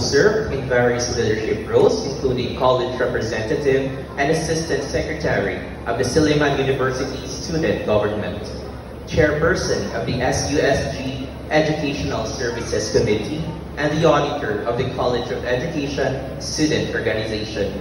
served in various leadership roles, including college representative and assistant secretary of the Silliman University Student Government, chairperson of the SUSG Educational Services Committee, and the auditor of the College of Education Student Organization.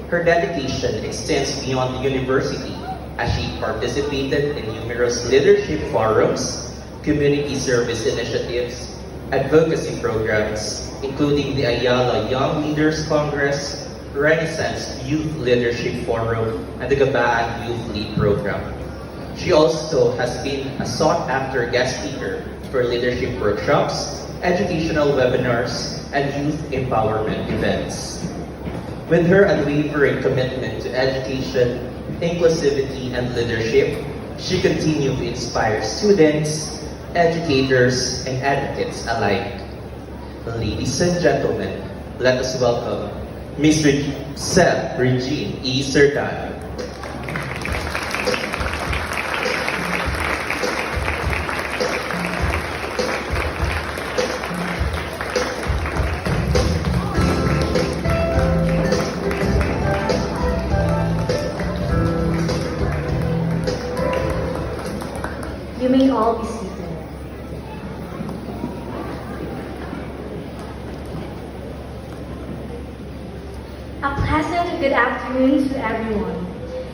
Her dedication extends beyond the university as she participated in numerous leadership forums, community service initiatives, advocacy programs, including the Ayala Young Leaders Congress, Renaissance Youth Leadership Forum, and the Gabaan Youth Lead Program. She also has been a sought-after guest speaker for leadership workshops, educational webinars, and youth empowerment events. With her unwavering commitment to education, inclusivity, and leadership, she continues to inspire students, educators, and advocates alike. Ladies and gentlemen, let us welcome Ms. Seth Regine E. Sertan. You may all be seated. A pleasant good afternoon to everyone.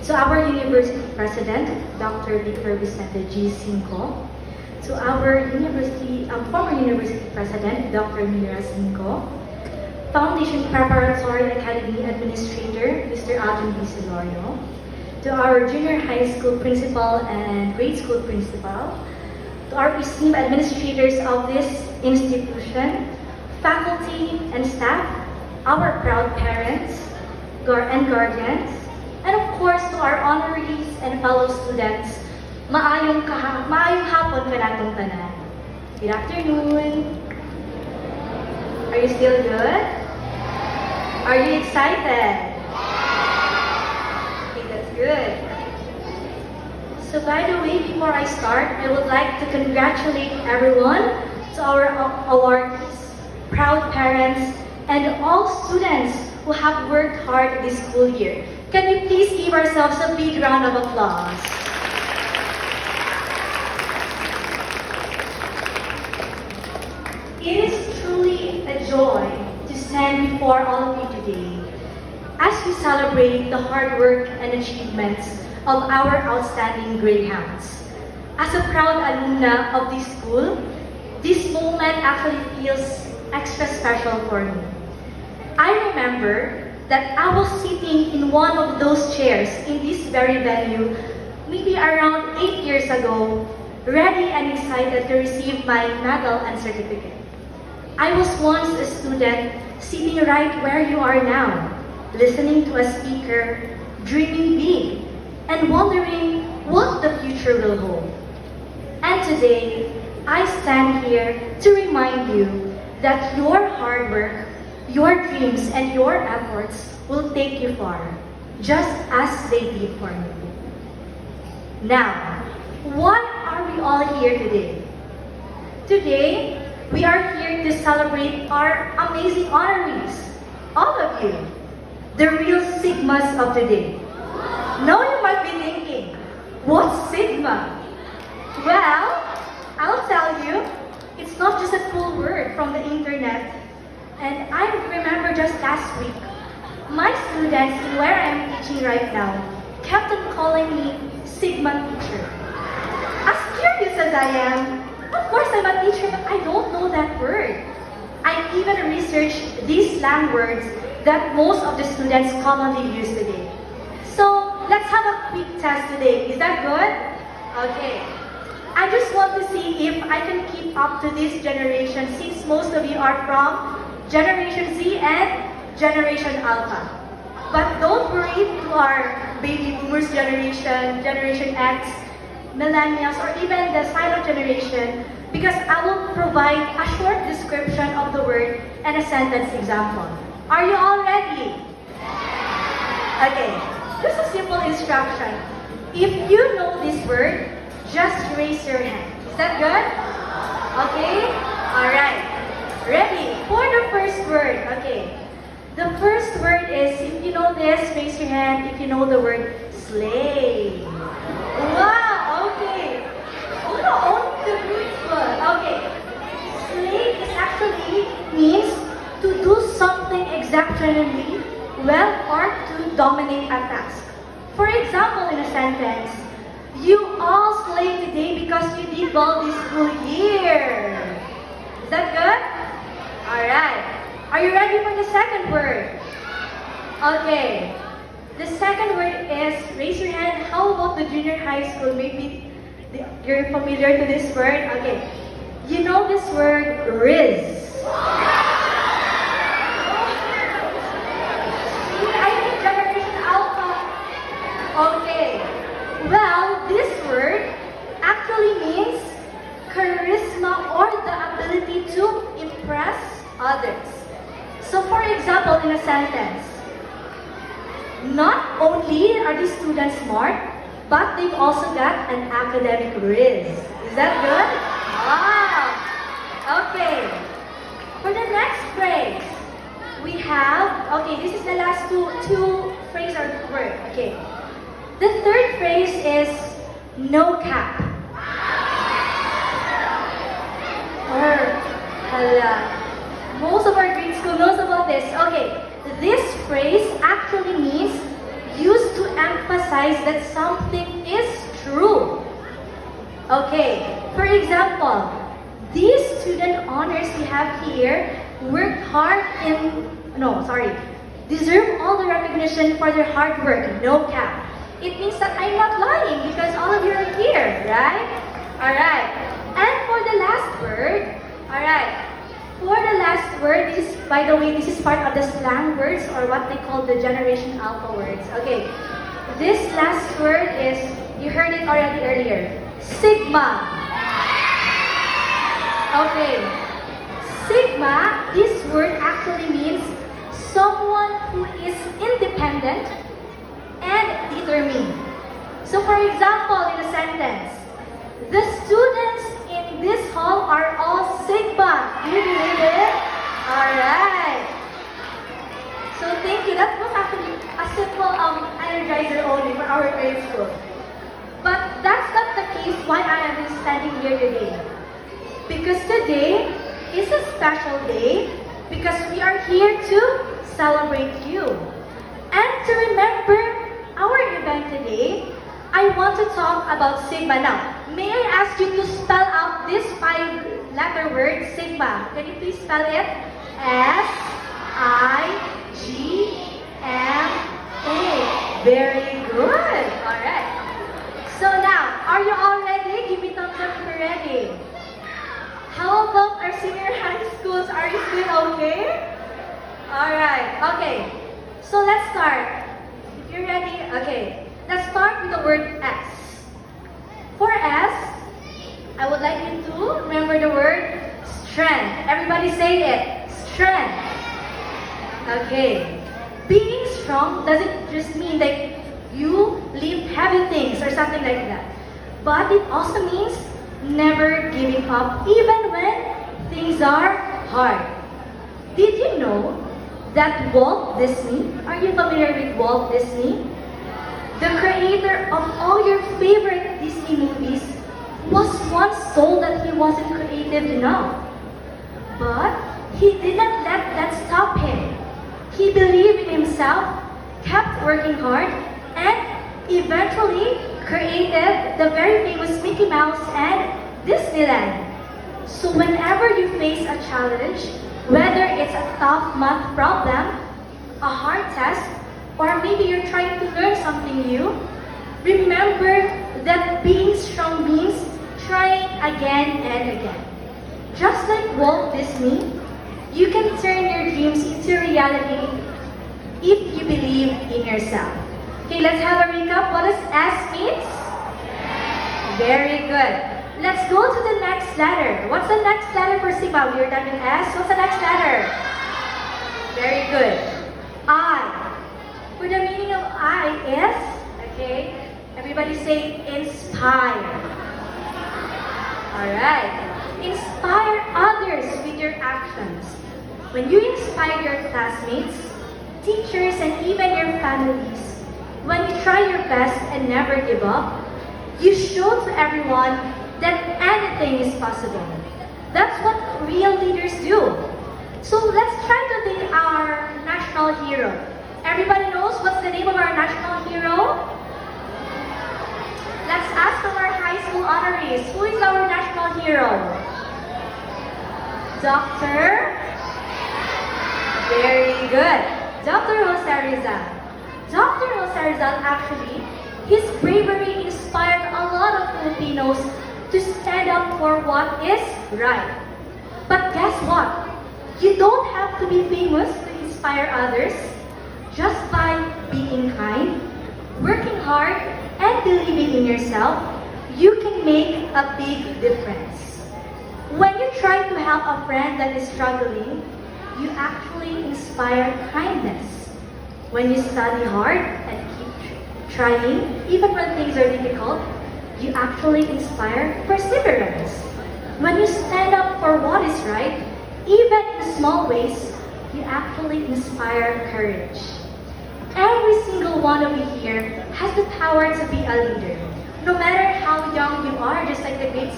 To our University President, Dr. Victor Vicente G. Cinco. To our former University President, Dr. Mira Cinco. Foundation Preparatory Academy Administrator, Mr. Alvin B. Silorio. To our junior high school principal and grade school principal, to our esteemed administrators of this institution, faculty and staff, our proud parents and guardians, and of course to our honorees and fellow students, maayong hapon ka natong tanan. Good afternoon. Are you still good? Are you excited? Good. So by the way, before I start, I would like to congratulate everyone, to our awardees, proud parents, and all students who have worked hard this school year. Can we please give ourselves a big round of applause? It is truly a joy to stand before all of you today as we celebrate the hard work and achievements of our outstanding Greyhounds. As a proud alumna of this school, this moment actually feels extra special for me. I remember that I was sitting in one of those chairs in this very venue maybe around 8 years ago, ready and excited to receive my medal and certificate. I was once a student sitting right where you are now, listening to a speaker, dreaming big, and wondering what the future will hold. And today, I stand here to remind you that your hard work, your dreams, and your efforts will take you far, just as they did for me. Now, why are we all here today? Today, we are here to celebrate our amazing honorees, all of you, the real Sigmas of today. Now you might be thinking, what's Sigma? Well, I'll tell you, it's not just a cool word from the internet. And I remember just last week, my students where I'm teaching right now kept on calling me Sigma teacher. As curious as I am, of course I'm a teacher, but I don't know that word. I even researched these slang words that most of the students commonly use today. So let's have a quick test today. Is that good? Okay. I just want to see if I can keep up to this generation since most of you are from Generation Z and Generation Alpha. But don't worry to our baby boomers generation, Generation X, millennials, or even the silent generation, because I will provide a short description of the word and a sentence example. Are you all ready? Okay, just a simple instruction. If you know this word, just raise your hand. Is that good? Okay? Alright. Ready? For the first word, know this, raise your hand if you know the word slay. Wow, okay. Oh, no, only the Greeks word. Okay. Slay is actually means to do something exceptionally well or to dominate a task. For example, in a sentence, you all slay today because you did well this school year. Is that good? Alright. Are you ready for the second word? Okay. The second word is, raise your hand, how about the junior high school? Maybe you're familiar to this word? Okay. You know this word, Riz. I think Generation Alpha. Okay. Well, this word actually means charisma or the ability to impress others. So for example, in a sentence, not only are these students smart, but they've also got an academic riz. Is that good? Wow! Okay. For the next phrase, we have, okay, this is the last two phrase or word. Okay. The third phrase is no cap. Or, hala. Most of our grade school knows about this. Okay, this phrase actually means used to emphasize that something is true. Okay, for example, these student honors we have here worked hard deserve all the recognition for their hard work, no cap. It means that I'm not lying because all of you are here, right? Alright, and for the last word, alright, for the last word, this is, by the way, this is part of the slang words or what they call the Generation Alpha words. Okay, this last word is, you heard it already earlier, Sigma. Okay, Sigma, this word actually means someone who is independent and determined. So for example, in a sentence, the students in this hall are all Sigma. Do you believe it? Alright. So thank you. That was actually a simple energizer only for our grade school. But that's not the case why I am standing here today. Because today is a special day because we are here to celebrate you. And to remember our event today, I want to talk about Sigma now. May I ask you to spell out this 5-letter word, Sigma? Can you please spell it? S-I-G-M-A. Very good. Alright. So now, are you all ready? Give me thumbs up if you're ready. How about our senior high schools? Are you still okay? Alright. Okay. So let's start. If you're ready, okay. Let's start with the word S. For S, I would like you to remember the word strength. Everybody say it. Strength. Okay. Being strong doesn't just mean that you lift heavy things or something like that. But it also means never giving up even when things are hard. Did you know that Walt Disney, are you familiar with Walt Disney? The creator of all your favorite Disney movies was once told that he wasn't creative enough. But he didn't let that stop him. He believed in himself, kept working hard, and eventually created the very famous Mickey Mouse and Disneyland. So whenever you face a challenge, whether it's a tough math problem, a hard test, or maybe you're trying to learn something new, remember that being strong means trying again and again. Just like Walt Disney, you can turn your dreams into reality if you believe in yourself. Okay, let's have a recap. What does S mean? Very good. Let's go to the next letter. What's the next letter for Sigma? We are done with S. What's the next letter? Very good. I. For the meaning of I is, okay, everybody say inspire. Alright. Inspire others with your actions. When you inspire your classmates, teachers, and even your families. When you try your best and never give up, you show to everyone that anything is possible. That's what real leaders do. So let's try to thank our national hero. Everybody knows what's the name of our national hero? Let's ask from our high school honorees, who is our national hero? Dr. Very good. Dr. Jose Rizal. Dr. Jose Rizal actually, his bravery inspired a lot of Filipinos to stand up for what is right. But guess what? You don't have to be famous to inspire others. Just by being kind, working hard, and believing in yourself, you can make a big difference. When you try to help a friend that is struggling, you actually inspire kindness. When you study hard and keep trying, even when things are difficult, you actually inspire perseverance. When you stand up for what is right, even in small ways, you actually inspire courage. Every single one of you here has the power to be a leader. No matter how young you are, just like the great